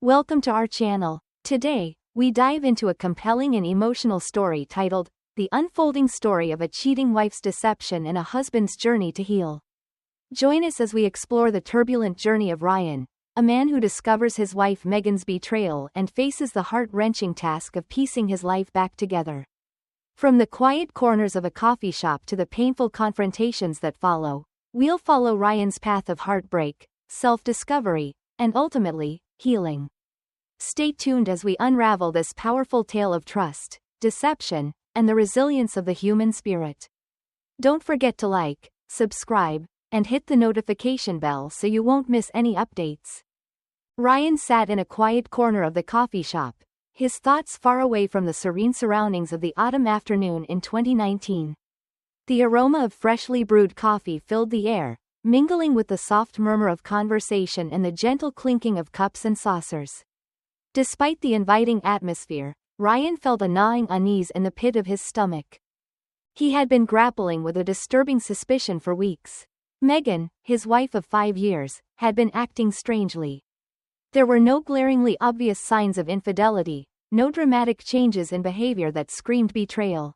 Welcome to our channel. Today, we dive into a compelling and emotional story titled, The Unfolding Story of a Cheating Wife's Deception and a Husband's Journey to Heal. Join us as we explore the turbulent journey of Ryan, a man who discovers his wife Megan's betrayal and faces the heart-wrenching task of piecing his life back together. From the quiet corners of a coffee shop to the painful confrontations that follow, we'll follow Ryan's path of heartbreak, self-discovery, and ultimately, healing. Stay tuned as we unravel this powerful tale of trust, deception, and the resilience of the human spirit. Don't forget to like, subscribe, and hit the notification bell so you won't miss any updates. Ryan sat in a quiet corner of the coffee shop, his thoughts far away from the serene surroundings of the autumn afternoon in 2019. The aroma of freshly brewed coffee filled the air, mingling with the soft murmur of conversation and the gentle clinking of cups and saucers. Despite the inviting atmosphere, Ryan felt a gnawing unease in the pit of his stomach. He had been grappling with a disturbing suspicion for weeks. Megan, his wife of 5 years, had been acting strangely. There were no glaringly obvious signs of infidelity, no dramatic changes in behavior that screamed betrayal.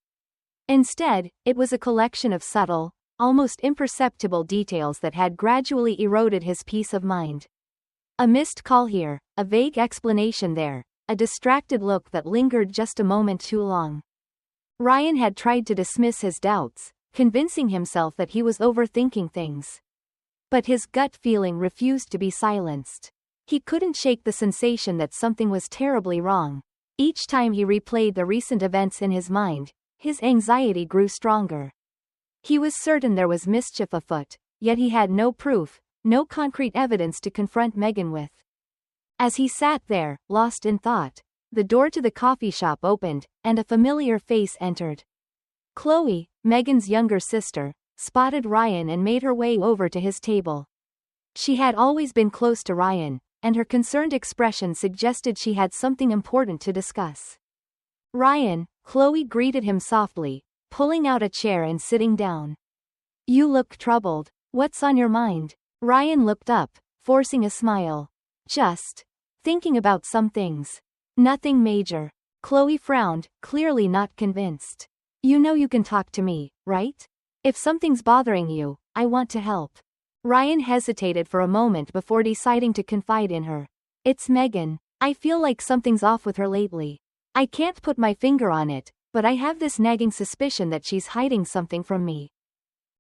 Instead, it was a collection of subtle, almost imperceptible details that had gradually eroded his peace of mind. A missed call here, a vague explanation there, a distracted look that lingered just a moment too long. Ryan had tried to dismiss his doubts, convincing himself that he was overthinking things. But his gut feeling refused to be silenced. He couldn't shake the sensation that something was terribly wrong. Each time he replayed the recent events in his mind, his anxiety grew stronger. He was certain there was mischief afoot, yet he had no proof, no concrete evidence to confront Megan with. As he sat there, lost in thought, the door to the coffee shop opened, and a familiar face entered. Chloe, Megan's younger sister, spotted Ryan and made her way over to his table. She had always been close to Ryan, and her concerned expression suggested she had something important to discuss. Ryan, Chloe greeted him softly, pulling out a chair and sitting down. You look troubled. What's on your mind? Ryan looked up, forcing a smile. Just thinking about some things. Nothing major. Chloe frowned, clearly not convinced. You know you can talk to me, right? If something's bothering you, I want to help. Ryan hesitated for a moment before deciding to confide in her. It's Megan. I feel like something's off with her lately. I can't put my finger on it, but I have this nagging suspicion that she's hiding something from me.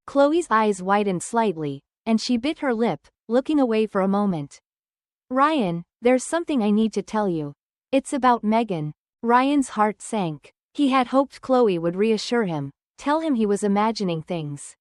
Chloe's eyes widened slightly, and she bit her lip, looking away for a moment. Ryan, there's something I need to tell you. It's about Megan. Ryan's heart sank. He had hoped Chloe would reassure him, tell him he was imagining things.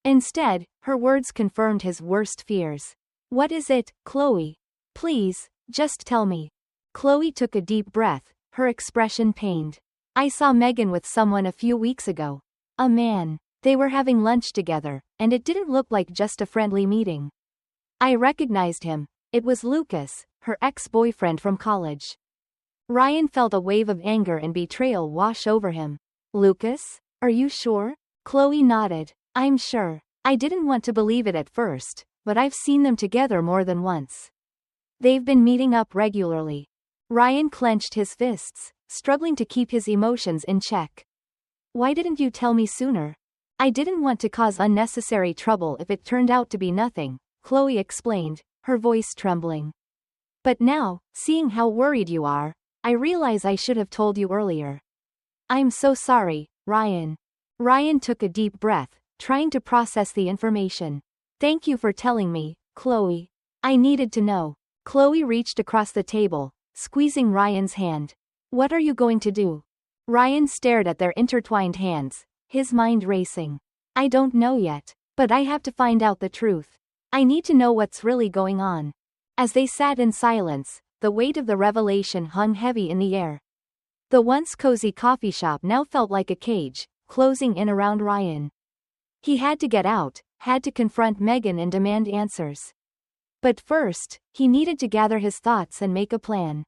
Instead, her words confirmed his worst fears. What is it, Chloe? Please, just tell me. Chloe took a deep breath, her expression pained. I saw Megan with someone a few weeks ago. A man. They were having lunch together, and it didn't look like just a friendly meeting. I recognized him. It was Lucas, her ex-boyfriend from college. Ryan felt a wave of anger and betrayal wash over him. Lucas? Are you sure? Chloe nodded. I'm sure. I didn't want to believe it at first, but I've seen them together more than once. They've been meeting up regularly. Ryan clenched his fists, struggling to keep his emotions in check. Why didn't you tell me sooner? I didn't want to cause unnecessary trouble if it turned out to be nothing, Chloe explained, her voice trembling. But now, seeing how worried you are, I realize I should have told you earlier. I'm so sorry, Ryan. Ryan took a deep breath, trying to process the information. Thank you for telling me, Chloe. I needed to know. Chloe reached across the table, squeezing Ryan's hand. What are you going to do? Ryan stared at their intertwined hands, his mind racing. I don't know yet, but I have to find out the truth. I need to know what's really going on. As they sat in silence, the weight of the revelation hung heavy in the air. The once cozy coffee shop now felt like a cage, closing in around Ryan. He had to get out, had to confront Megan and demand answers. But first, he needed to gather his thoughts and make a plan.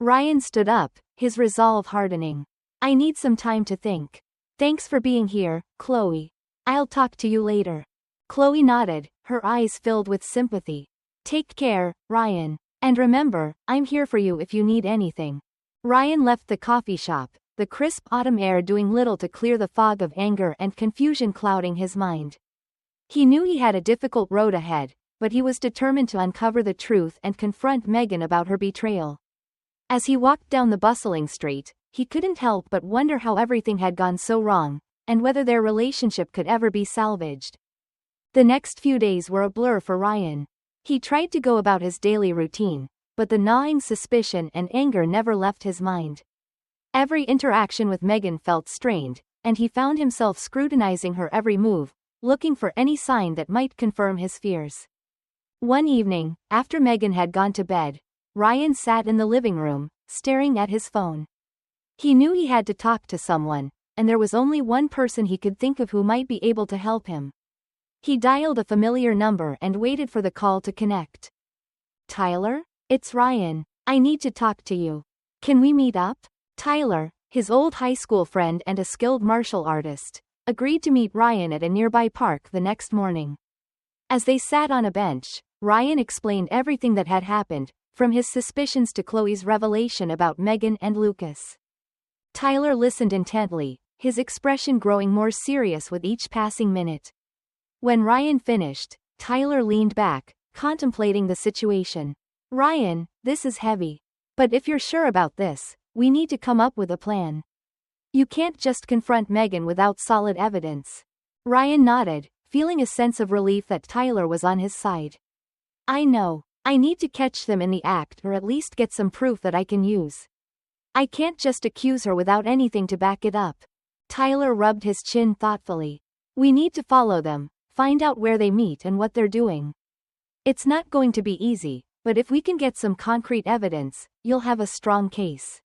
Ryan stood up, his resolve hardening. I need some time to think. Thanks for being here, Chloe. I'll talk to you later. Chloe nodded, her eyes filled with sympathy. Take care, Ryan. And remember, I'm here for you if you need anything. Ryan left the coffee shop, the crisp autumn air doing little to clear the fog of anger and confusion clouding his mind. He knew he had a difficult road ahead, but he was determined to uncover the truth and confront Megan about her betrayal. As he walked down the bustling street, he couldn't help but wonder how everything had gone so wrong, and whether their relationship could ever be salvaged. The next few days were a blur for Ryan. He tried to go about his daily routine, but the gnawing suspicion and anger never left his mind. Every interaction with Megan felt strained, and he found himself scrutinizing her every move, looking for any sign that might confirm his fears. One evening, after Megan had gone to bed, Ryan sat in the living room, staring at his phone. He knew he had to talk to someone, and there was only one person he could think of who might be able to help him. He dialed a familiar number and waited for the call to connect. "Tyler? It's Ryan. I need to talk to you. Can we meet up?" Tyler, his old high school friend and a skilled martial artist, agreed to meet Ryan at a nearby park the next morning. As they sat on a bench, Ryan explained everything that had happened, from his suspicions to Chloe's revelation about Megan and Lucas. Tyler listened intently, his expression growing more serious with each passing minute. When Ryan finished, Tyler leaned back, contemplating the situation. "Ryan, this is heavy. But if you're sure about this, we need to come up with a plan. You can't just confront Megan without solid evidence." Ryan nodded, feeling a sense of relief that Tyler was on his side. "I know. I need to catch them in the act or at least get some proof that I can use. I can't just accuse her without anything to back it up." Tyler rubbed his chin thoughtfully. "We need to follow them, find out where they meet and what they're doing. It's not going to be easy, but if we can get some concrete evidence, you'll have a strong case."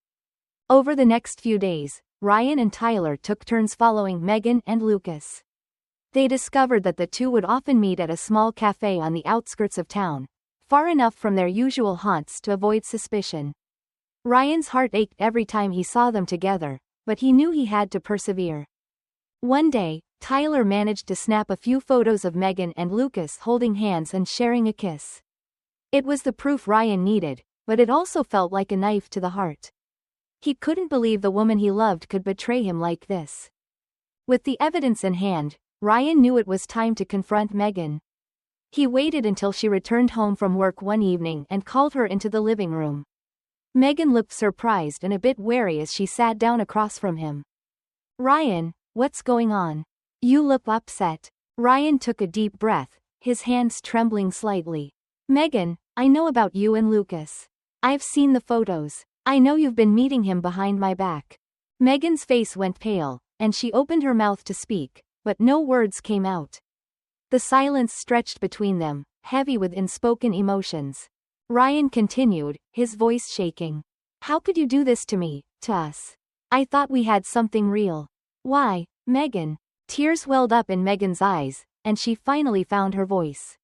Over the next few days, Ryan and Tyler took turns following Megan and Lucas. They discovered that the two would often meet at a small cafe on the outskirts of town, far enough from their usual haunts to avoid suspicion. Ryan's heart ached every time he saw them together, but he knew he had to persevere. One day, Tyler managed to snap a few photos of Megan and Lucas holding hands and sharing a kiss. It was the proof Ryan needed, but it also felt like a knife to the heart. He couldn't believe the woman he loved could betray him like this. With the evidence in hand, Ryan knew it was time to confront Megan. He waited until she returned home from work one evening and called her into the living room. Megan looked surprised and a bit wary as she sat down across from him. "Ryan, what's going on? You look upset." Ryan took a deep breath, his hands trembling slightly. "Megan, I know about you and Lucas. I've seen the photos. I know you've been meeting him behind my back." Megan's face went pale, and she opened her mouth to speak, but no words came out. The silence stretched between them, heavy with unspoken emotions. Ryan continued, his voice shaking. "How could you do this to me, to us? I thought we had something real." "Why, Megan?" Tears welled up in Megan's eyes, and she finally found her voice.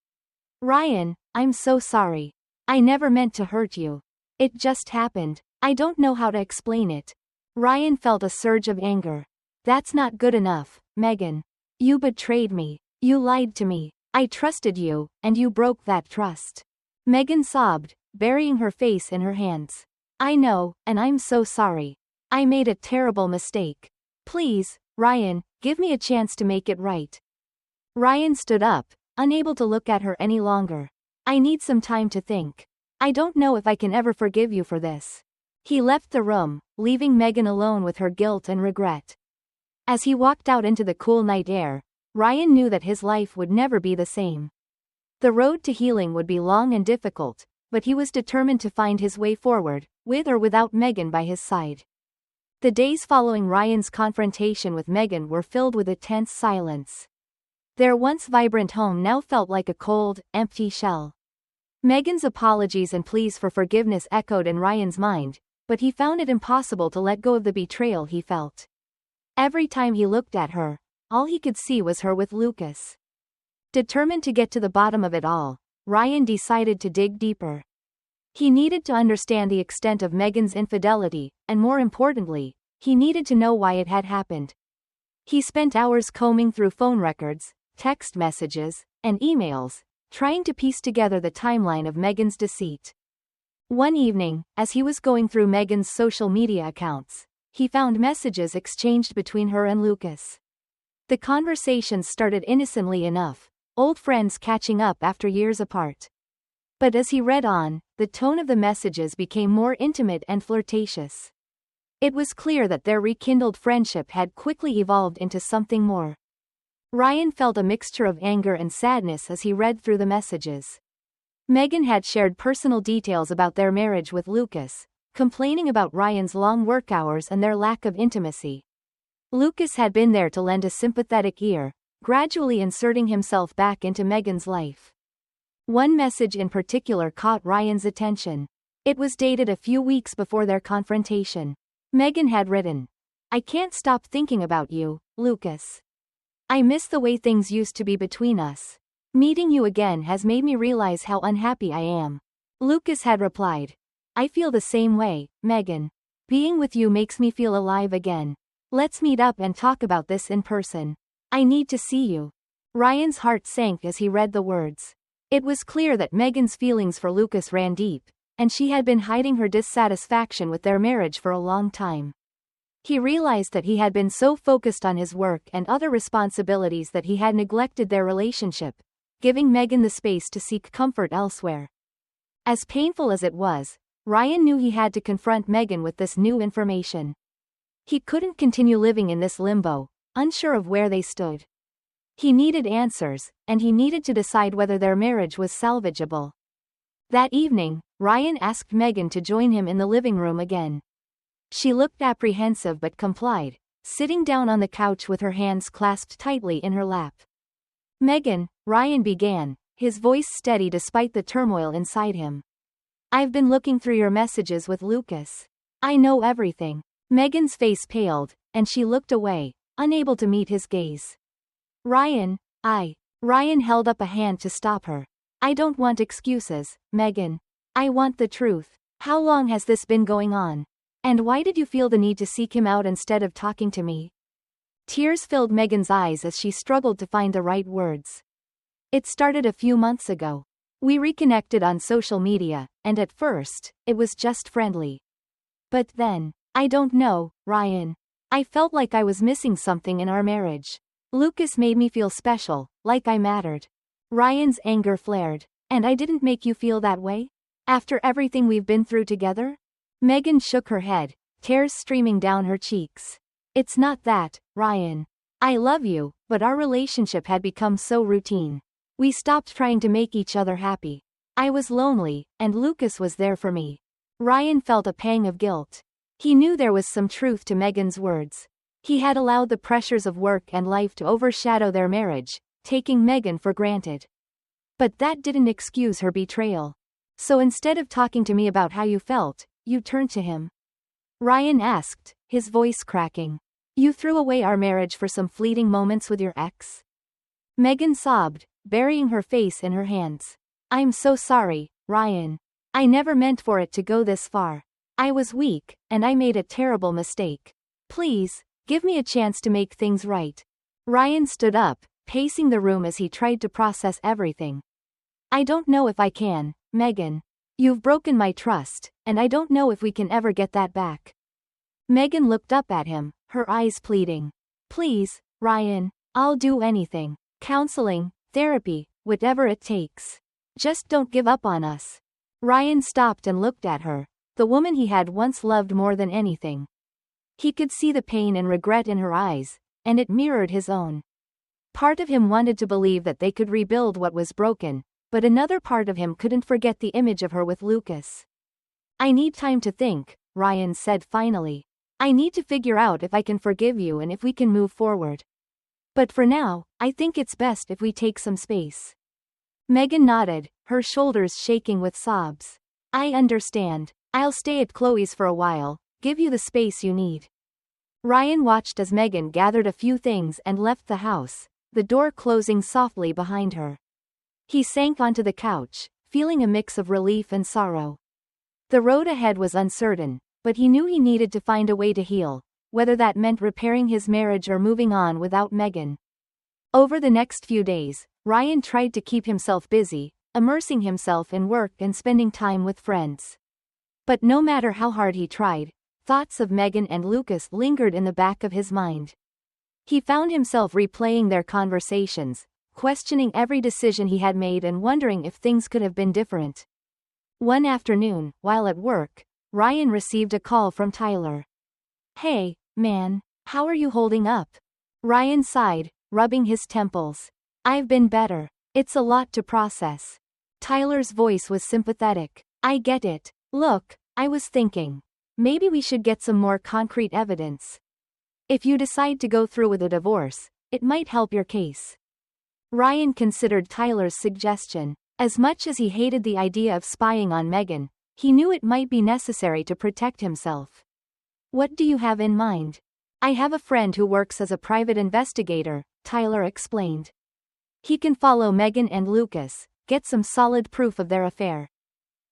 "Ryan, I'm so sorry. I never meant to hurt you. It just happened. I don't know how to explain it." Ryan felt a surge of anger. "That's not good enough, Megan. You betrayed me. You lied to me. I trusted you, and you broke that trust." Megan sobbed, burying her face in her hands. "I know, and I'm so sorry. I made a terrible mistake. Please, Ryan, give me a chance to make it right." Ryan stood up, unable to look at her any longer. "I need some time to think. I don't know if I can ever forgive you for this." He left the room, leaving Megan alone with her guilt and regret. As he walked out into the cool night air, Ryan knew that his life would never be the same. The road to healing would be long and difficult, but he was determined to find his way forward, with or without Megan by his side. The days following Ryan's confrontation with Megan were filled with a tense silence. Their once vibrant home now felt like a cold, empty shell. Megan's apologies and pleas for forgiveness echoed in Ryan's mind, but he found it impossible to let go of the betrayal he felt. Every time he looked at her, all he could see was her with Lucas. Determined to get to the bottom of it all, Ryan decided to dig deeper. He needed to understand the extent of Megan's infidelity, and more importantly, he needed to know why it had happened. He spent hours combing through phone records, text messages, and emails, trying to piece together the timeline of Megan's deceit. One evening, as he was going through Megan's social media accounts, he found messages exchanged between her and Lucas. The conversations started innocently enough, old friends catching up after years apart. But as he read on, the tone of the messages became more intimate and flirtatious. It was clear that their rekindled friendship had quickly evolved into something more. Ryan felt a mixture of anger and sadness as he read through the messages. Megan had shared personal details about their marriage with Lucas, complaining about Ryan's long work hours and their lack of intimacy. Lucas had been there to lend a sympathetic ear, gradually inserting himself back into Megan's life. One message in particular caught Ryan's attention. It was dated a few weeks before their confrontation. Megan had written, "I can't stop thinking about you, Lucas. I miss the way things used to be between us. Meeting you again has made me realize how unhappy I am." Lucas had replied, "I feel the same way, Megan. Being with you makes me feel alive again. Let's meet up and talk about this in person. I need to see you." Ryan's heart sank as he read the words. It was clear that Megan's feelings for Lucas ran deep, and she had been hiding her dissatisfaction with their marriage for a long time. He realized that he had been so focused on his work and other responsibilities that he had neglected their relationship, giving Megan the space to seek comfort elsewhere. As painful as it was, Ryan knew he had to confront Megan with this new information. He couldn't continue living in this limbo, unsure of where they stood. He needed answers, and he needed to decide whether their marriage was salvageable. That evening, Ryan asked Megan to join him in the living room again. She looked apprehensive but complied, sitting down on the couch with her hands clasped tightly in her lap. "Megan," Ryan began, his voice steady despite the turmoil inside him. "I've been looking through your messages with Lucas. I know everything." Megan's face paled, and she looked away, unable to meet his gaze. Ryan held up a hand to stop her. "I don't want excuses, Megan. I want the truth. How long has this been going on? And why did you feel the need to seek him out instead of talking to me?" Tears filled Megan's eyes as she struggled to find the right words. "It started a few months ago. We reconnected on social media, and at first, it was just friendly. But then, I don't know, Ryan. I felt like I was missing something in our marriage. Lucas made me feel special, like I mattered." Ryan's anger flared. "And I didn't make you feel that way? After everything we've been through together?" Megan shook her head, tears streaming down her cheeks. "It's not that, Ryan. I love you, but our relationship had become so routine. We stopped trying to make each other happy. I was lonely, and Lucas was there for me." Ryan felt a pang of guilt. He knew there was some truth to Megan's words. He had allowed the pressures of work and life to overshadow their marriage, taking Megan for granted. But that didn't excuse her betrayal. "So instead of talking to me about how you felt, you turned to him?" Ryan asked, his voice cracking. "You threw away our marriage for some fleeting moments with your ex?" Megan sobbed, burying her face in her hands. "I'm so sorry, Ryan. I never meant for it to go this far. I was weak, and I made a terrible mistake. Please, give me a chance to make things right." Ryan stood up, pacing the room as he tried to process everything. "I don't know if I can, Megan. You've broken my trust, and I don't know if we can ever get that back." Megan looked up at him, her eyes pleading. "Please, Ryan, I'll do anything. Counseling, therapy, whatever it takes. Just don't give up on us." Ryan stopped and looked at her, the woman he had once loved more than anything. He could see the pain and regret in her eyes, and it mirrored his own. Part of him wanted to believe that they could rebuild what was broken, but another part of him couldn't forget the image of her with Lucas. "I need time to think," Ryan said finally. "I need to figure out if I can forgive you and if we can move forward. But for now, I think it's best if we take some space." Megan nodded, her shoulders shaking with sobs. "I understand. I'll stay at Chloe's for a while, give you the space you need." Ryan watched as Megan gathered a few things and left the house, the door closing softly behind her. He sank onto the couch, feeling a mix of relief and sorrow. The road ahead was uncertain, but he knew he needed to find a way to heal, whether that meant repairing his marriage or moving on without Megan. Over the next few days, Ryan tried to keep himself busy, immersing himself in work and spending time with friends. But no matter how hard he tried, thoughts of Megan and Lucas lingered in the back of his mind. He found himself replaying their conversations, questioning every decision he had made and wondering if things could have been different. One afternoon, while at work, Ryan received a call from Tyler. "Hey, man, how are you holding up?" Ryan sighed, rubbing his temples. "I've been better. It's a lot to process." Tyler's voice was sympathetic. "I get it. Look, I was thinking. Maybe we should get some more concrete evidence. If you decide to go through with a divorce, it might help your case." Ryan considered Tyler's suggestion. As much as he hated the idea of spying on Megan, he knew it might be necessary to protect himself. "What do you have in mind?" "I have a friend who works as a private investigator," Tyler explained. "He can follow Megan and Lucas, get some solid proof of their affair.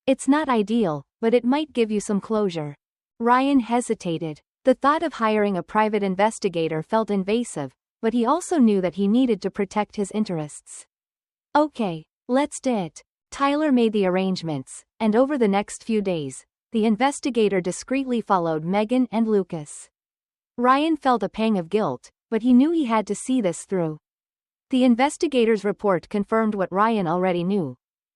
It's not ideal, but it might give you some closure." Ryan hesitated. The thought of hiring a private investigator felt invasive, but he also knew that he needed to protect his interests. "Okay, let's do it." Tyler made the arrangements, and over the next few days, the investigator discreetly followed Megan and Lucas. Ryan felt a pang of guilt, but he knew he had to see this through. The investigator's report confirmed what Ryan already knew.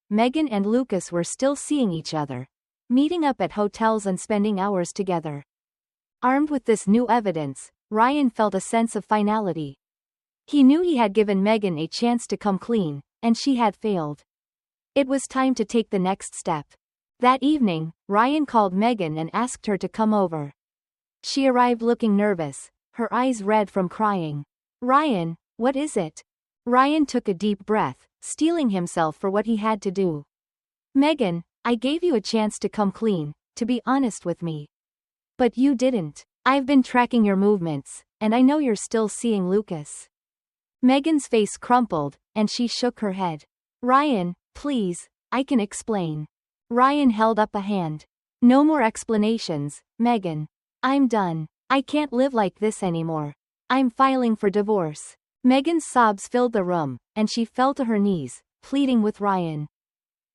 Megan and Lucas were still seeing each other, meeting up at hotels and spending hours together. Armed with this new evidence, Ryan felt a sense of finality. He knew he had given Megan a chance to come clean, and she had failed. It was time to take the next step. That evening, Ryan called Megan and asked her to come over. She arrived looking nervous, her eyes red from crying. "Ryan, what is it?" Ryan took a deep breath, steeling himself for what he had to do. "Megan, I gave you a chance to come clean, to be honest with me. But you didn't. I've been tracking your movements, and I know you're still seeing Lucas." Megan's face crumpled, and she shook her head. "Ryan, please, I can explain." Ryan held up a hand. "No more explanations, Megan. I'm done. I can't live like this anymore. I'm filing for divorce." Megan's sobs filled the room, and she fell to her knees, pleading with Ryan.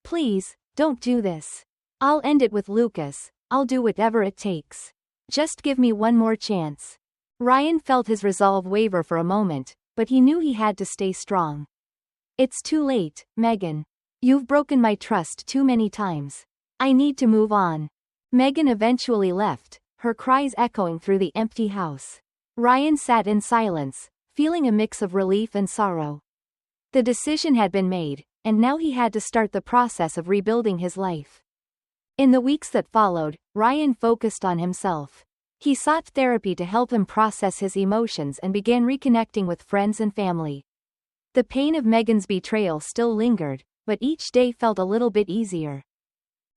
"Please, don't do this. I'll end it with Lucas. I'll do whatever it takes. Just give me one more chance." Ryan felt his resolve waver for a moment, but he knew he had to stay strong. "It's too late, Megan. You've broken my trust too many times. I need to move on." Megan eventually left, her cries echoing through the empty house. Ryan sat in silence, feeling a mix of relief and sorrow. The decision had been made, and now he had to start the process of rebuilding his life. In the weeks that followed, Ryan focused on himself. He sought therapy to help him process his emotions and began reconnecting with friends and family. The pain of Megan's betrayal still lingered, but each day felt a little bit easier.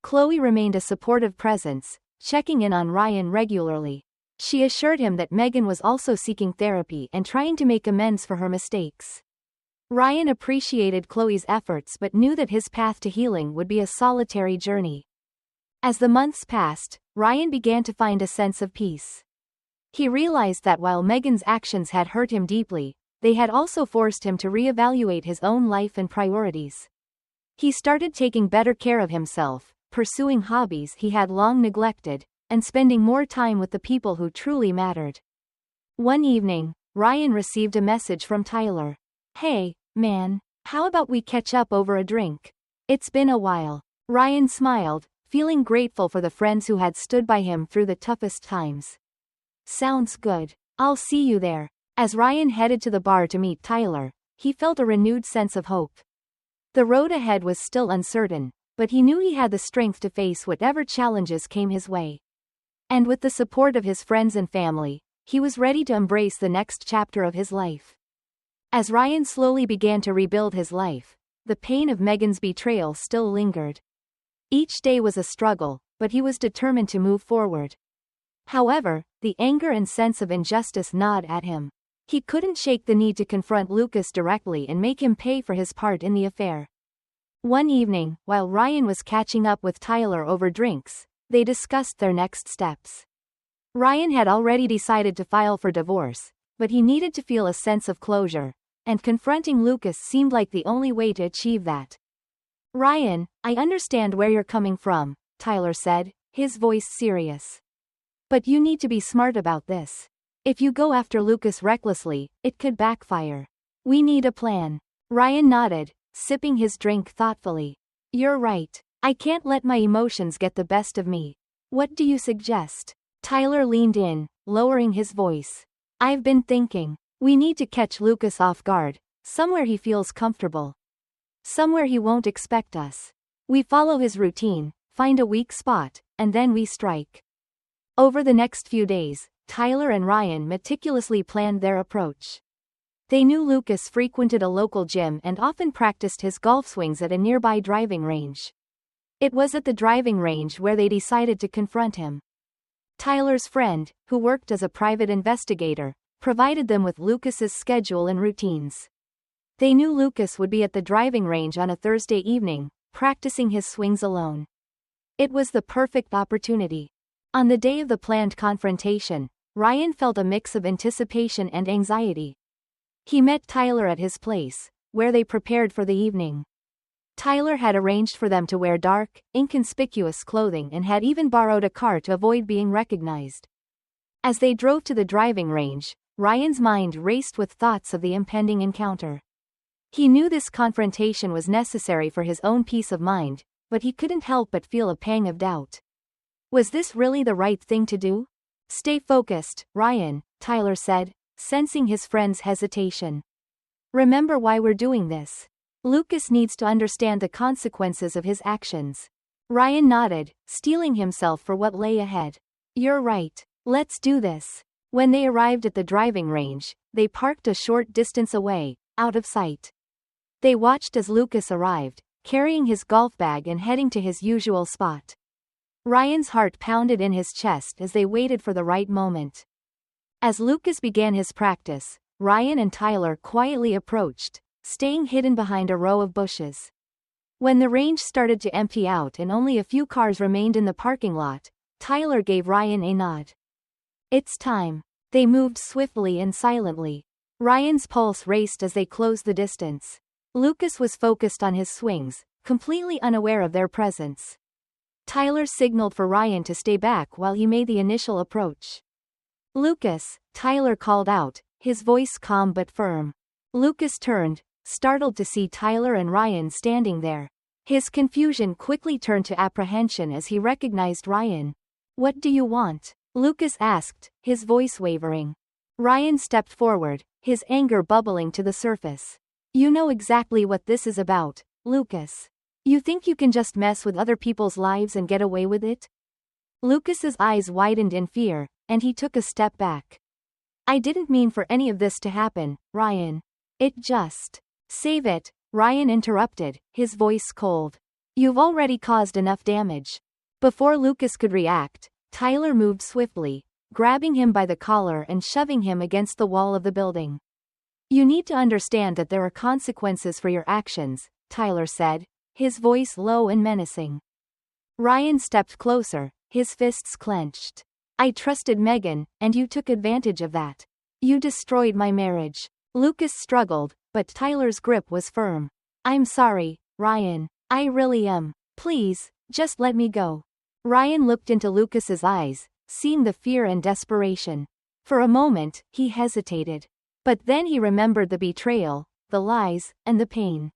Chloe remained a supportive presence, checking in on Ryan regularly. She assured him that Megan was also seeking therapy and trying to make amends for her mistakes. Ryan appreciated Chloe's efforts but knew that his path to healing would be a solitary journey. As the months passed, Ryan began to find a sense of peace. He realized that while Megan's actions had hurt him deeply, they had also forced him to reevaluate his own life and priorities. He started taking better care of himself, pursuing hobbies he had long neglected, and spending more time with the people who truly mattered. One evening, Ryan received a message from Tyler. "Hey, man, how about we catch up over a drink? It's been a while." Ryan smiled, feeling grateful for the friends who had stood by him through the toughest times. "Sounds good. I'll see you there." As Ryan headed to the bar to meet Tyler, he felt a renewed sense of hope. The road ahead was still uncertain, but he knew he had the strength to face whatever challenges came his way. And with the support of his friends and family, he was ready to embrace the next chapter of his life. As Ryan slowly began to rebuild his life, the pain of Megan's betrayal still lingered. Each day was a struggle, but he was determined to move forward. However, the anger and sense of injustice gnawed at him. He couldn't shake the need to confront Lucas directly and make him pay for his part in the affair. One evening, while Ryan was catching up with Tyler over drinks, they discussed their next steps. Ryan had already decided to file for divorce, but he needed to feel a sense of closure, and confronting Lucas seemed like the only way to achieve that. "Ryan, I understand where you're coming from," Tyler said, his voice serious. But you need to be smart about this. If you go after Lucas recklessly, it could backfire. We need a plan. Ryan nodded, sipping his drink thoughtfully. You're right. I can't let my emotions get the best of me. What do you suggest? Tyler leaned in, lowering his voice. I've been thinking. We need to catch Lucas off guard, somewhere he feels comfortable. Somewhere he won't expect us. We follow his routine, find a weak spot, and then we strike. Over the next few days, Tyler and Ryan meticulously planned their approach. They knew Lucas frequented a local gym and often practiced his golf swings at a nearby driving range. It was at the driving range where they decided to confront him. Tyler's friend, who worked as a private investigator, provided them with Lucas's schedule and routines. They knew Lucas would be at the driving range on a Thursday evening, practicing his swings alone. It was the perfect opportunity. On the day of the planned confrontation, Ryan felt a mix of anticipation and anxiety. He met Tyler at his place, where they prepared for the evening. Tyler had arranged for them to wear dark, inconspicuous clothing and had even borrowed a car to avoid being recognized. As they drove to the driving range, Ryan's mind raced with thoughts of the impending encounter. He knew this confrontation was necessary for his own peace of mind, but he couldn't help but feel a pang of doubt. Was this really the right thing to do? Stay focused, Ryan, Tyler said, sensing his friend's hesitation. Remember why we're doing this. Lucas needs to understand the consequences of his actions. Ryan nodded, steeling himself for what lay ahead. You're right. Let's do this. When they arrived at the driving range, they parked a short distance away, out of sight. They watched as Lucas arrived, carrying his golf bag and heading to his usual spot. Ryan's heart pounded in his chest as they waited for the right moment. As Lucas began his practice, Ryan and Tyler quietly approached, staying hidden behind a row of bushes. When the range started to empty out and only a few cars remained in the parking lot, Tyler gave Ryan a nod. It's time. They moved swiftly and silently. Ryan's pulse raced as they closed the distance. Lucas was focused on his swings, completely unaware of their presence. Tyler signaled for Ryan to stay back while he made the initial approach. Lucas, Tyler called out, his voice calm but firm. Lucas turned, startled to see Tyler and Ryan standing there. His confusion quickly turned to apprehension as he recognized Ryan. What do you want? Lucas asked, his voice wavering. Ryan stepped forward, his anger bubbling to the surface. You know exactly what this is about, Lucas. You think you can just mess with other people's lives and get away with it? Lucas's eyes widened in fear, and he took a step back. I didn't mean for any of this to happen, Ryan. It just... Save it, Ryan interrupted, his voice cold. You've already caused enough damage. Before Lucas could react, Tyler moved swiftly, grabbing him by the collar and shoving him against the wall of the building. You need to understand that there are consequences for your actions, Tyler said, his voice low and menacing. Ryan stepped closer, his fists clenched. I trusted Megan, and you took advantage of that. You destroyed my marriage. Lucas struggled, but Tyler's grip was firm. I'm sorry, Ryan. I really am. Please, just let me go. Ryan looked into Lucas's eyes, seeing the fear and desperation. For a moment, he hesitated. But then he remembered the betrayal, the lies, and the pain.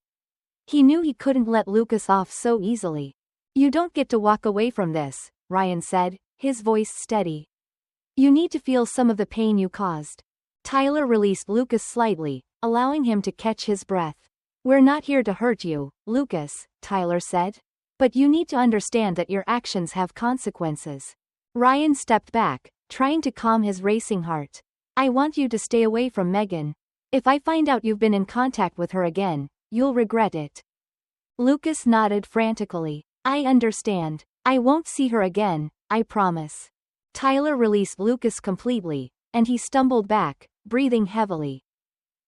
He knew he couldn't let Lucas off so easily. You don't get to walk away from this, Ryan said, his voice steady. You need to feel some of the pain you caused. Tyler released Lucas slightly, allowing him to catch his breath. We're not here to hurt you, Lucas, Tyler said. But you need to understand that your actions have consequences. Ryan stepped back, trying to calm his racing heart. I want you to stay away from Megan. If I find out you've been in contact with her again, you'll regret it. Lucas nodded frantically. I understand. I won't see her again, I promise. Tyler released Lucas completely, and he stumbled back, breathing heavily.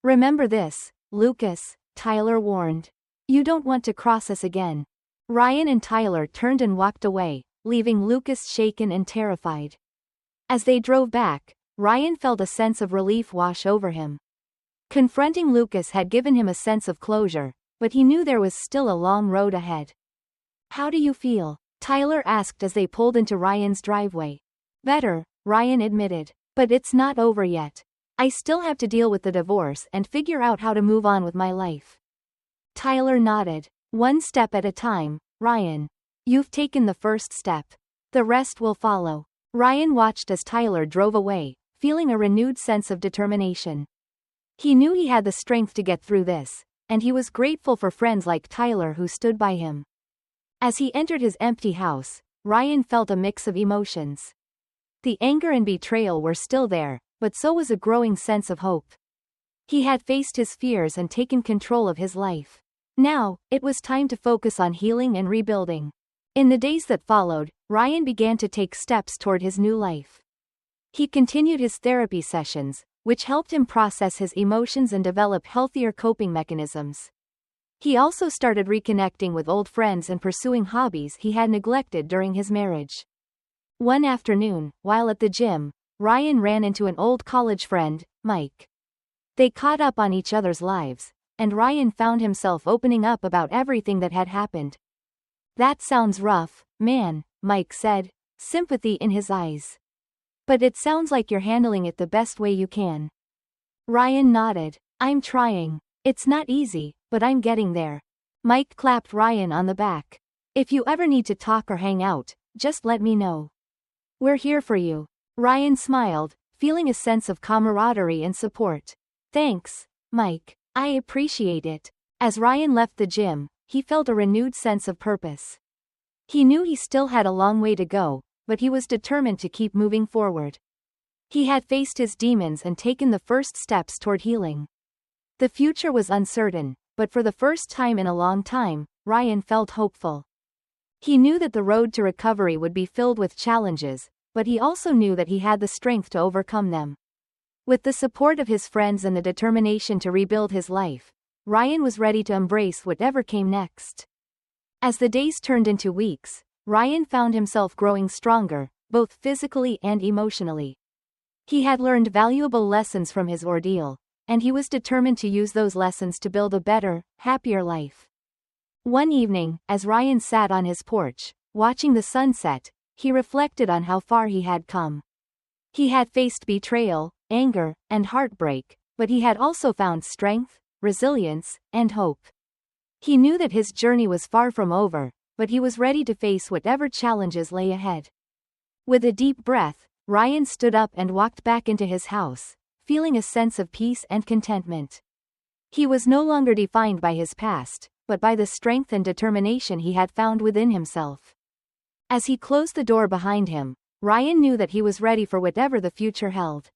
Remember this, Lucas, Tyler warned. You don't want to cross us again. Ryan and Tyler turned and walked away, leaving Lucas shaken and terrified. As they drove back, Ryan felt a sense of relief wash over him. Confronting Lucas had given him a sense of closure, but he knew there was still a long road ahead. How do you feel? Tyler asked as they pulled into Ryan's driveway. Better, Ryan admitted. But it's not over yet. I still have to deal with the divorce and figure out how to move on with my life. Tyler nodded. One step at a time, Ryan. You've taken the first step. The rest will follow. Ryan watched as Tyler drove away, feeling a renewed sense of determination. He knew he had the strength to get through this, and he was grateful for friends like Tyler who stood by him. As he entered his empty house, Ryan felt a mix of emotions. The anger and betrayal were still there, but so was a growing sense of hope. He had faced his fears and taken control of his life. Now, it was time to focus on healing and rebuilding. In the days that followed, Ryan began to take steps toward his new life. He continued his therapy sessions, which helped him process his emotions and develop healthier coping mechanisms. He also started reconnecting with old friends and pursuing hobbies he had neglected during his marriage. One afternoon, while at the gym, Ryan ran into an old college friend, Mike. They caught up on each other's lives, and Ryan found himself opening up about everything that had happened. That sounds rough, man, Mike said, sympathy in his eyes. But it sounds like you're handling it the best way you can. Ryan nodded. I'm trying. It's not easy, but I'm getting there. Mike clapped Ryan on the back. If you ever need to talk or hang out, just let me know. We're here for you. Ryan smiled, feeling a sense of camaraderie and support. Thanks, Mike. I appreciate it. As Ryan left the gym, he felt a renewed sense of purpose. He knew he still had a long way to go, but he was determined to keep moving forward. He had faced his demons and taken the first steps toward healing. The future was uncertain, but for the first time in a long time, Ryan felt hopeful. He knew that the road to recovery would be filled with challenges, but he also knew that he had the strength to overcome them. With the support of his friends and the determination to rebuild his life, Ryan was ready to embrace whatever came next. As the days turned into weeks, Ryan found himself growing stronger, both physically and emotionally. He had learned valuable lessons from his ordeal, and he was determined to use those lessons to build a better, happier life. One evening, as Ryan sat on his porch, watching the sunset, he reflected on how far he had come. He had faced betrayal, anger, and heartbreak, but he had also found strength, resilience, and hope. He knew that his journey was far from over, but he was ready to face whatever challenges lay ahead. With a deep breath, Ryan stood up and walked back into his house, feeling a sense of peace and contentment. He was no longer defined by his past, but by the strength and determination he had found within himself. As he closed the door behind him, Ryan knew that he was ready for whatever the future held.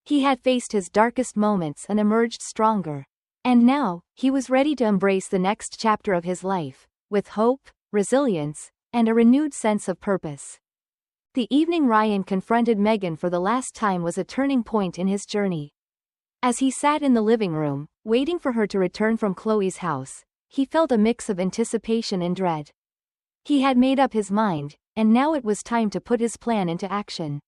He had faced his darkest moments and emerged stronger. And now, he was ready to embrace the next chapter of his life, with hope, resilience, and a renewed sense of purpose. The evening Ryan confronted Megan for the last time was a turning point in his journey. As he sat in the living room, waiting for her to return from Chloe's house, he felt a mix of anticipation and dread. He had made up his mind, and now it was time to put his plan into action.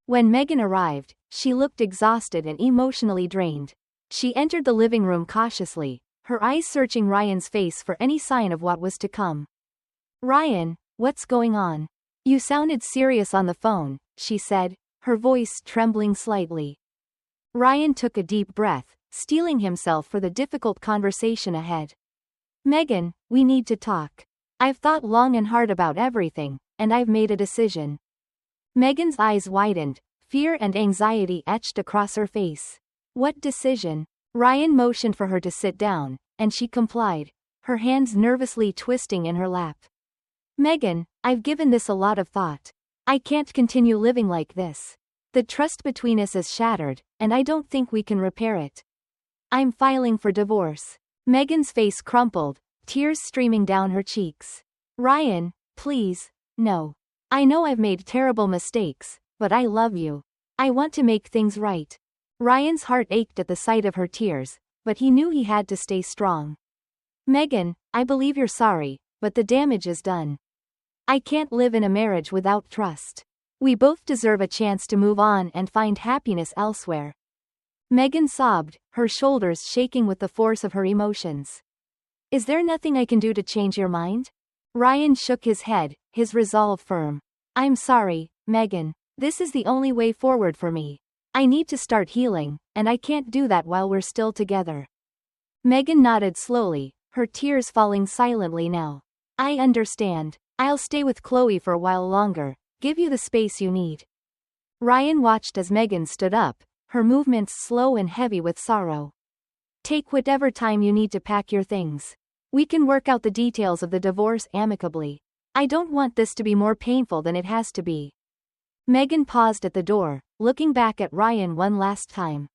When Megan arrived, she looked exhausted and emotionally drained. She entered the living room cautiously, her eyes searching Ryan's face for any sign of what was to come. Ryan, what's going on? You sounded serious on the phone, she said, her voice trembling slightly. Ryan took a deep breath, steeling himself for the difficult conversation ahead. Megan, we need to talk. I've thought long and hard about everything, and I've made a decision. Megan's eyes widened, fear and anxiety etched across her face. What decision? Ryan motioned for her to sit down, and she complied, her hands nervously twisting in her lap. Megan, I've given this a lot of thought. I can't continue living like this. The trust between us is shattered, and I don't think we can repair it. I'm filing for divorce. Megan's face crumpled, tears streaming down her cheeks. Ryan, please, no. I know I've made terrible mistakes, but I love you. I want to make things right. Ryan's heart ached at the sight of her tears, but he knew he had to stay strong. Megan, I believe you're sorry, but the damage is done. I can't live in a marriage without trust. We both deserve a chance to move on and find happiness elsewhere. Megan sobbed, her shoulders shaking with the force of her emotions. Is there nothing I can do to change your mind? Ryan shook his head, his resolve firm. I'm sorry, Megan. This is the only way forward for me. I need to start healing, and I can't do that while we're still together. Megan nodded slowly, her tears falling silently now. I understand. I'll stay with Chloe for a while longer, give you the space you need. Ryan watched as Megan stood up, her movements slow and heavy with sorrow. Take whatever time you need to pack your things. We can work out the details of the divorce amicably. I don't want this to be more painful than it has to be. Megan paused at the door, looking back at Ryan one last time.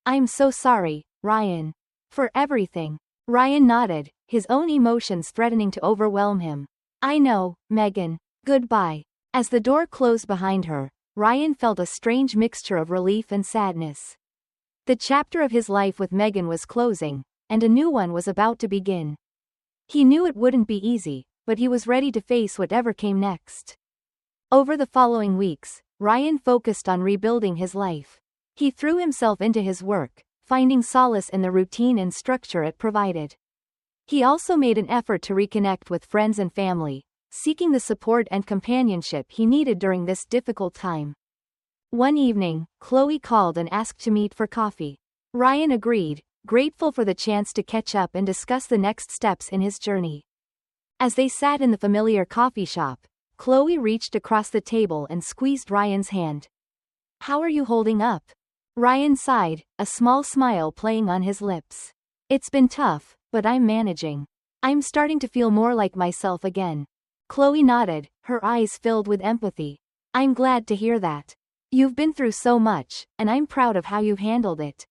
I'm so sorry, Ryan. For everything. Ryan nodded, his own emotions threatening to overwhelm him. I know, Megan. Goodbye. As the door closed behind her, Ryan felt a strange mixture of relief and sadness. The chapter of his life with Megan was closing, and a new one was about to begin. He knew it wouldn't be easy, but he was ready to face whatever came next. Over the following weeks, Ryan focused on rebuilding his life. He threw himself into his work, finding solace in the routine and structure it provided. He also made an effort to reconnect with friends and family, seeking the support and companionship he needed during this difficult time. One evening, Chloe called and asked to meet for coffee. Ryan agreed, grateful for the chance to catch up and discuss the next steps in his journey. As they sat in the familiar coffee shop, Chloe reached across the table and squeezed Ryan's hand. How are you holding up? Ryan sighed, a small smile playing on his lips. It's been tough, but I'm managing. I'm starting to feel more like myself again. Chloe nodded, her eyes filled with empathy. I'm glad to hear that. You've been through so much, and I'm proud of how you've handled it.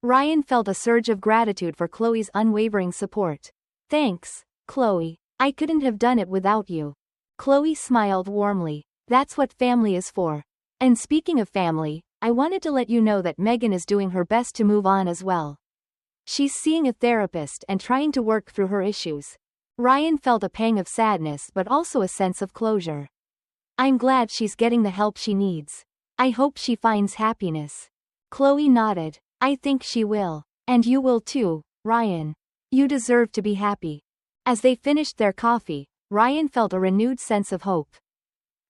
Ryan felt a surge of gratitude for Chloe's unwavering support. Thanks, Chloe. I couldn't have done it without you. Chloe smiled warmly. That's what family is for. And speaking of family, I wanted to let you know that Megan is doing her best to move on as well. She's seeing a therapist and trying to work through her issues. Ryan felt a pang of sadness but also a sense of closure. I'm glad she's getting the help she needs. I hope she finds happiness. Chloe nodded. I think she will. And you will too, Ryan. You deserve to be happy. As they finished their coffee, Ryan felt a renewed sense of hope.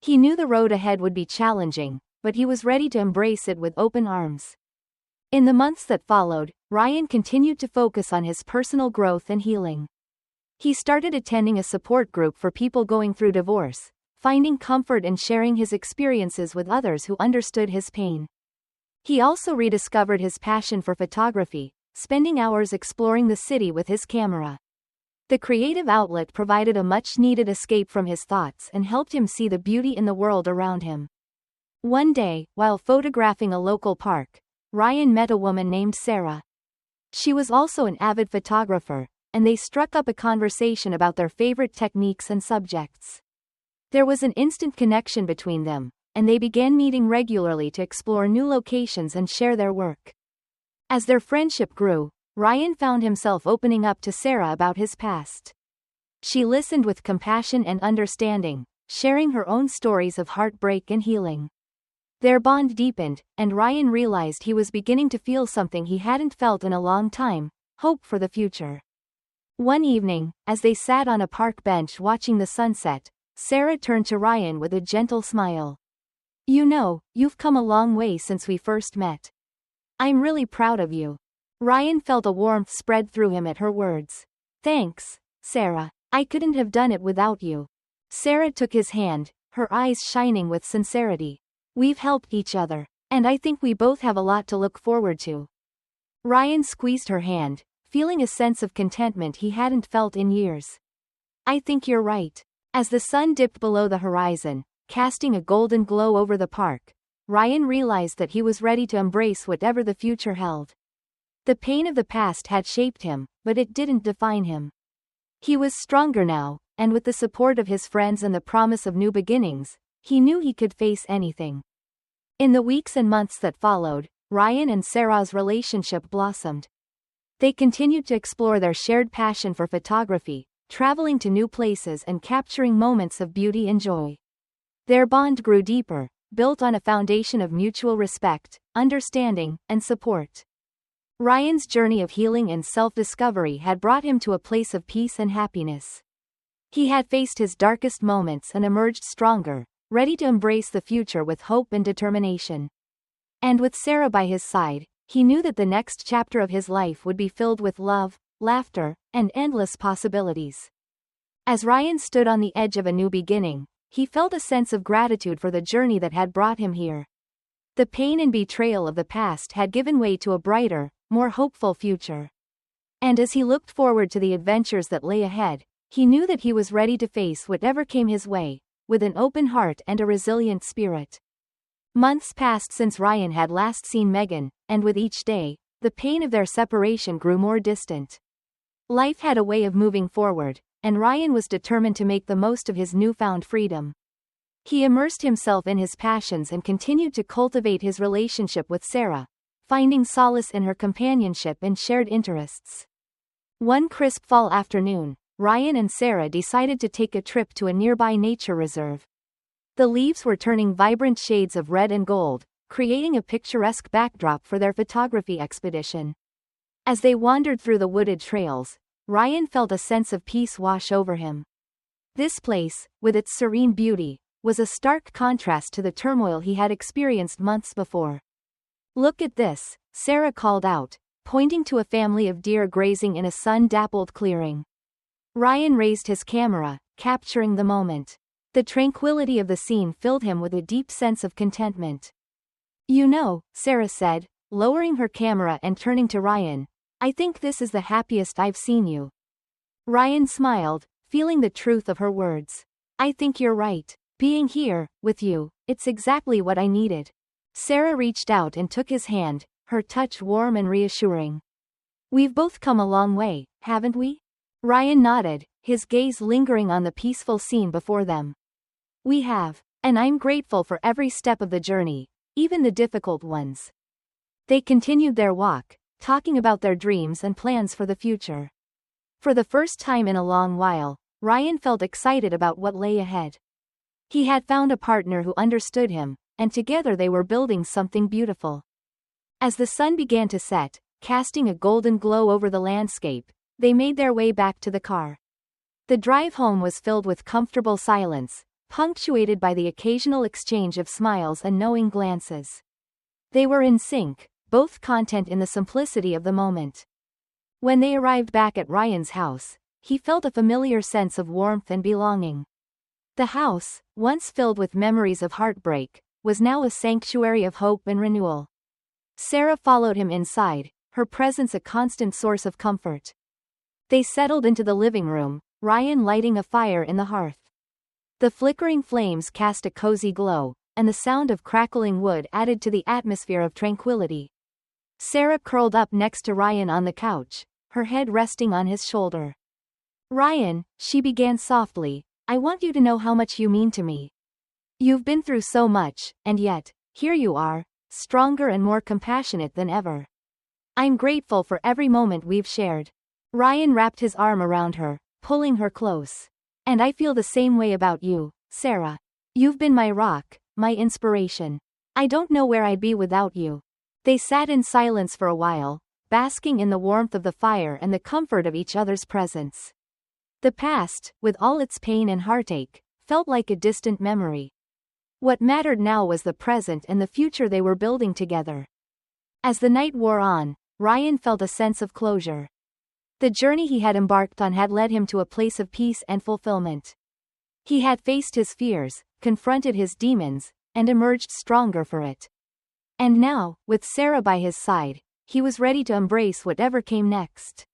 He knew the road ahead would be challenging, but he was ready to embrace it with open arms. In the months that followed, Ryan continued to focus on his personal growth and healing. He started attending a support group for people going through divorce, finding comfort and sharing his experiences with others who understood his pain. He also rediscovered his passion for photography, spending hours exploring the city with his camera. The creative outlet provided a much-needed escape from his thoughts and helped him see the beauty in the world around him. One day, while photographing a local park, Ryan met a woman named Sarah. She was also an avid photographer, and they struck up a conversation about their favorite techniques and subjects. There was an instant connection between them, and they began meeting regularly to explore new locations and share their work. As their friendship grew, Ryan found himself opening up to Sarah about his past. She listened with compassion and understanding, sharing her own stories of heartbreak and healing. Their bond deepened, and Ryan realized he was beginning to feel something he hadn't felt in a long time: hope for the future. One evening, as they sat on a park bench watching the sunset, Sarah turned to Ryan with a gentle smile. You know, you've come a long way since we first met. I'm really proud of you. Ryan felt a warmth spread through him at her words. Thanks, Sarah. I couldn't have done it without you. Sarah took his hand, her eyes shining with sincerity. We've helped each other, and I think we both have a lot to look forward to. Ryan squeezed her hand, feeling a sense of contentment he hadn't felt in years. I think you're right. As the sun dipped below the horizon, casting a golden glow over the park, Ryan realized that he was ready to embrace whatever the future held. The pain of the past had shaped him, but it didn't define him. He was stronger now, and with the support of his friends and the promise of new beginnings, he knew he could face anything. In the weeks and months that followed, Ryan and Sarah's relationship blossomed. They continued to explore their shared passion for photography, traveling to new places and capturing moments of beauty and joy. Their bond grew deeper, built on a foundation of mutual respect, understanding, and support. Ryan's journey of healing and self-discovery had brought him to a place of peace and happiness. He had faced his darkest moments and emerged stronger, ready to embrace the future with hope and determination. And with Sarah by his side, he knew that the next chapter of his life would be filled with love, laughter, and endless possibilities. As Ryan stood on the edge of a new beginning, he felt a sense of gratitude for the journey that had brought him here. The pain and betrayal of the past had given way to a brighter, more hopeful future. And as he looked forward to the adventures that lay ahead, he knew that he was ready to face whatever came his way, with an open heart and a resilient spirit. Months passed since Ryan had last seen Megan, and with each day, the pain of their separation grew more distant. Life had a way of moving forward, and Ryan was determined to make the most of his newfound freedom. He immersed himself in his passions and continued to cultivate his relationship with Sarah, finding solace in her companionship and shared interests. One crisp fall afternoon, Ryan and Sarah decided to take a trip to a nearby nature reserve. The leaves were turning vibrant shades of red and gold, creating a picturesque backdrop for their photography expedition. As they wandered through the wooded trails, Ryan felt a sense of peace wash over him. This place, with its serene beauty, was a stark contrast to the turmoil he had experienced months before. "Look at this," Sarah called out, pointing to a family of deer grazing in a sun-dappled clearing. Ryan raised his camera, capturing the moment. The tranquility of the scene filled him with a deep sense of contentment. "You know," Sarah said, lowering her camera and turning to Ryan, "I think this is the happiest I've seen you." Ryan smiled, feeling the truth of her words. "I think you're right. Being here, with you, it's exactly what I needed." Sarah reached out and took his hand, her touch warm and reassuring. "We've both come a long way, haven't we?" Ryan nodded, his gaze lingering on the peaceful scene before them. "We have, and I'm grateful for every step of the journey, even the difficult ones." They continued their walk, talking about their dreams and plans for the future. For the first time in a long while, Ryan felt excited about what lay ahead. He had found a partner who understood him, and together they were building something beautiful. As the sun began to set, casting a golden glow over the landscape, they made their way back to the car. The drive home was filled with comfortable silence, punctuated by the occasional exchange of smiles and knowing glances. They were in sync, both content in the simplicity of the moment. When they arrived back at Ryan's house, he felt a familiar sense of warmth and belonging. The house, once filled with memories of heartbreak, was now a sanctuary of hope and renewal. Sarah followed him inside, her presence a constant source of comfort. They settled into the living room, Ryan lighting a fire in the hearth. The flickering flames cast a cozy glow, and the sound of crackling wood added to the atmosphere of tranquility. Sarah curled up next to Ryan on the couch, her head resting on his shoulder. "Ryan," she began softly, "I want you to know how much you mean to me. You've been through so much, and yet, here you are, stronger and more compassionate than ever. I'm grateful for every moment we've shared." Ryan wrapped his arm around her, pulling her close. "And I feel the same way about you, Sarah. You've been my rock, my inspiration. I don't know where I'd be without you." They sat in silence for a while, basking in the warmth of the fire and the comfort of each other's presence. The past, with all its pain and heartache, felt like a distant memory. What mattered now was the present and the future they were building together. As the night wore on, Ryan felt a sense of closure. The journey he had embarked on had led him to a place of peace and fulfillment. He had faced his fears, confronted his demons, and emerged stronger for it. And now, with Sarah by his side, he was ready to embrace whatever came next.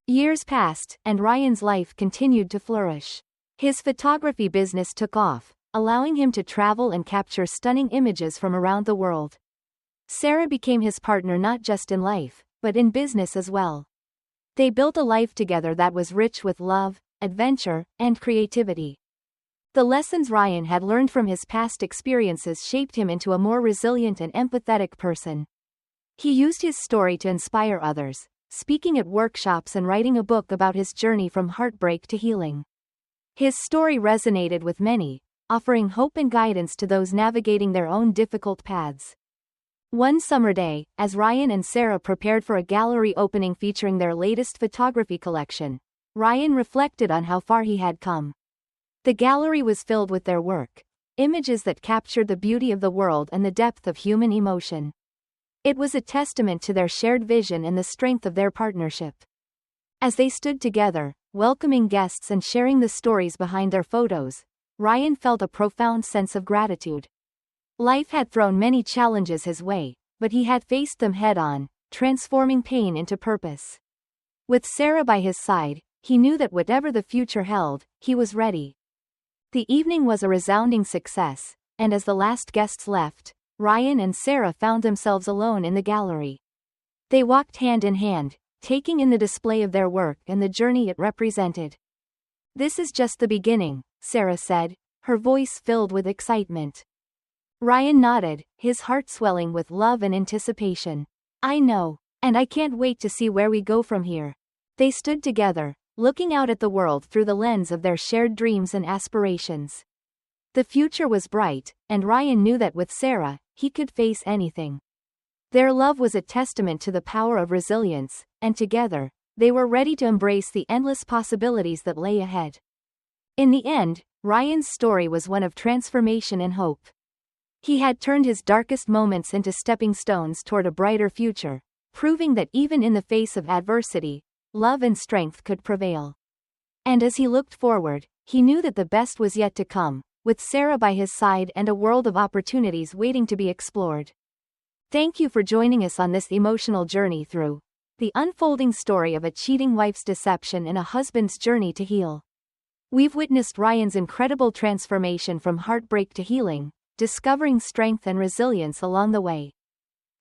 Years passed, and Ryan's life continued to flourish. His photography business took off, allowing him to travel and capture stunning images from around the world. Sarah became his partner not just in life, but in business as well. They built a life together that was rich with love, adventure, and creativity. The lessons Ryan had learned from his past experiences shaped him into a more resilient and empathetic person. He used his story to inspire others, speaking at workshops and writing a book about his journey from heartbreak to healing. His story resonated with many, offering hope and guidance to those navigating their own difficult paths. One summer day, as Ryan and Sarah prepared for a gallery opening featuring their latest photography collection, Ryan reflected on how far he had come. The gallery was filled with their work, images that captured the beauty of the world and the depth of human emotion. It was a testament to their shared vision and the strength of their partnership. As they stood together, welcoming guests and sharing the stories behind their photos, Ryan felt a profound sense of gratitude. Life had thrown many challenges his way, but he had faced them head-on, transforming pain into purpose. With Sarah by his side, he knew that whatever the future held, he was ready. The evening was a resounding success, and as the last guests left, Ryan and Sarah found themselves alone in the gallery. They walked hand in hand, taking in the display of their work and the journey it represented. "This is just the beginning," Sarah said, her voice filled with excitement. Ryan nodded, his heart swelling with love and anticipation. "I know, and I can't wait to see where we go from here." They stood together, looking out at the world through the lens of their shared dreams and aspirations. The future was bright, and Ryan knew that with Sarah, he could face anything. Their love was a testament to the power of resilience, and together, they were ready to embrace the endless possibilities that lay ahead. In the end, Ryan's story was one of transformation and hope. He had turned his darkest moments into stepping stones toward a brighter future, proving that even in the face of adversity, love and strength could prevail. And as he looked forward, he knew that the best was yet to come, with Sarah by his side and a world of opportunities waiting to be explored. Thank you for joining us on this emotional journey through the unfolding story of a cheating wife's deception and a husband's journey to heal. We've witnessed Ryan's incredible transformation from heartbreak to healing, discovering strength and resilience along the way.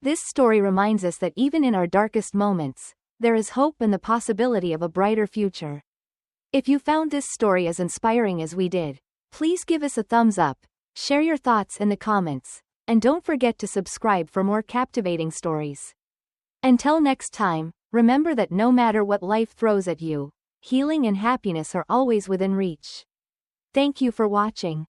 This story reminds us that even in our darkest moments, there is hope and the possibility of a brighter future. If you found this story as inspiring as we did, please give us a thumbs up, share your thoughts in the comments, and don't forget to subscribe for more captivating stories. Until next time, remember that no matter what life throws at you, healing and happiness are always within reach. Thank you for watching.